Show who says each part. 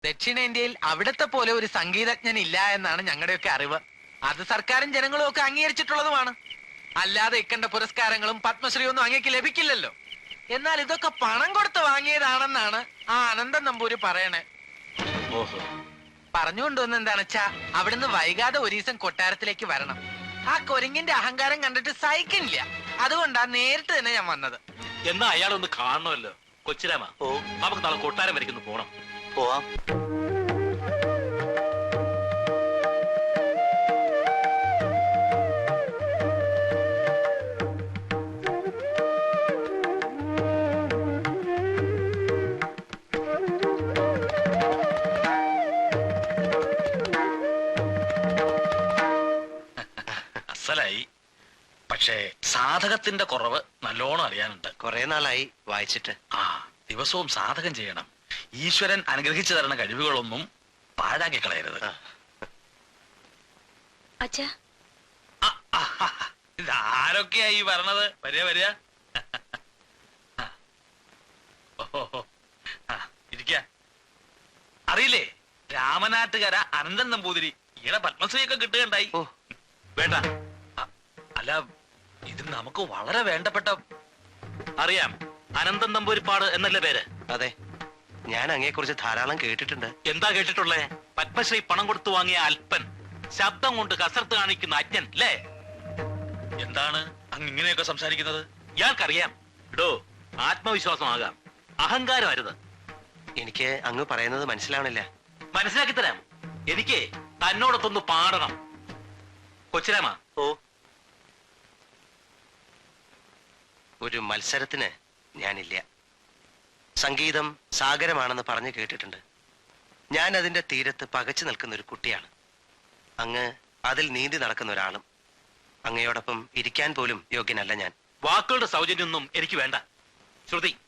Speaker 1: ദക്ഷിണേന്ത്യയിൽ അവിടത്തെ പോലെ ഒരു സംഗീതജ്ഞൻ ഇല്ല എന്നാണ് ഞങ്ങളുടെയൊക്കെ അറിവ്. അത് സർക്കാരും ജനങ്ങളും ഒക്കെ അംഗീകരിച്ചിട്ടുള്ളതുമാണ്. അല്ലാതെ ഇക്കണ്ട പുരസ്കാരങ്ങളും പത്മശ്രീ ഒന്നും അങ്ങേക്ക് ലഭിക്കില്ലല്ലോ. എന്നാൽ ഇതൊക്കെ പണം കൊടുത്ത് വാങ്ങിയതാണെന്നാണ് ആ അനന്തൻ നമ്പൂരി പറയണേ.
Speaker 2: ഓഹോ.
Speaker 1: പറഞ്ഞുകൊണ്ടുവന്ന് എന്താണെച്ചാ അവിടുന്ന് വൈകാതെ ഒരു ദിവസം കൊട്ടാരത്തിലേക്ക് വരണം. ആ കൊരങ്ങിന്റെ അഹങ്കാരം കണ്ടിട്ട് സഹിക്കണില്ല. അതുകൊണ്ടാ നേരിട്ട് തന്നെ ഞാൻ വന്നത്.
Speaker 2: എന്നാ അയാളൊന്ന് കാണണമല്ലോ. കൊച്ചിരാമ, നമുക്ക് നാളെ കൊട്ടാരം വരയ്ക്കുന്നു പോണം.
Speaker 3: പോവാം.
Speaker 2: അസലായി. പക്ഷേ സാധകത്തിന്റെ കുറവ് നല്ലോണം അറിയാനുണ്ട്.
Speaker 3: കുറെ നാളായി വായിച്ചിട്ട്.
Speaker 2: ആ, ദിവസവും സാധകം ചെയ്യണം. ഈശ്വരൻ അനുഗ്രഹിച്ചു തരുന്ന കഴിവുകളൊന്നും പാഴാക്കി കളയരുത്. ഇതാരൊക്കെയാ ഈ പറഞ്ഞത്? വരിക വരിക. ഇരിക്ക. അറിയില്ലേ, രാമനാട്ടുകര അനന്തൻ നമ്പൂതിരി ഈടെ പത്മശ്രീയൊക്കെ കിട്ടുകയുണ്ടായി. വേണ്ട, അല്ല, ഇത് നമുക്ക് വളരെ വേണ്ടപ്പെട്ട. അറിയാം, അനന്തൻ നമ്പൂരിപ്പാട് എന്നല്ലേ പേര്?
Speaker 3: അതെ, ഞാൻ അങ്ങയെ കുറിച്ച് ധാരാളം കേട്ടിട്ടുണ്ട്.
Speaker 2: എന്താ കേട്ടിട്ടുള്ളേ? പത്മശ്രീ പണം കൊടുത്തു വാങ്ങിയ അല്പൻ, ശബ്ദം കൊണ്ട് കസർത്ത് കാണിക്കുന്ന അജ്ഞൻ അല്ലേ? എന്താണ് അങ്ങ് ഇങ്ങനെയൊക്കെ സംസാരിക്കുന്നത്? ഇയാൾക്കറിയാം. ഇടോ, ആത്മവിശ്വാസമാകാം, അഹങ്കാരം അരുത്.
Speaker 3: എനിക്ക് അങ്ങ് പറയുന്നത് മനസ്സിലാവണില്ല.
Speaker 2: മനസ്സിലാക്കി തരാം. എനിക്ക് തന്നോടൊത്തൊന്ന് പാടണം. കൊച്ചിരാമ,
Speaker 3: ഒരു മത്സരത്തിന് ഞാനില്ല. സംഗീതം സാഗരമാണെന്ന് പറഞ്ഞു കേട്ടിട്ടുണ്ട്. ഞാൻ അതിന്റെ തീരത്ത് പകച്ചു നിൽക്കുന്ന ഒരു കുട്ടിയാണ്. അങ്ങ് അതിൽ നീന്തി നടക്കുന്ന ഒരാളും. അങ്ങയോടൊപ്പം ഇരിക്കാൻ പോലും യോഗ്യനല്ല ഞാൻ.
Speaker 2: വാക്കുകളുടെ സൗജന്യമൊന്നും എനിക്ക് വേണ്ട. ശ്രുതി,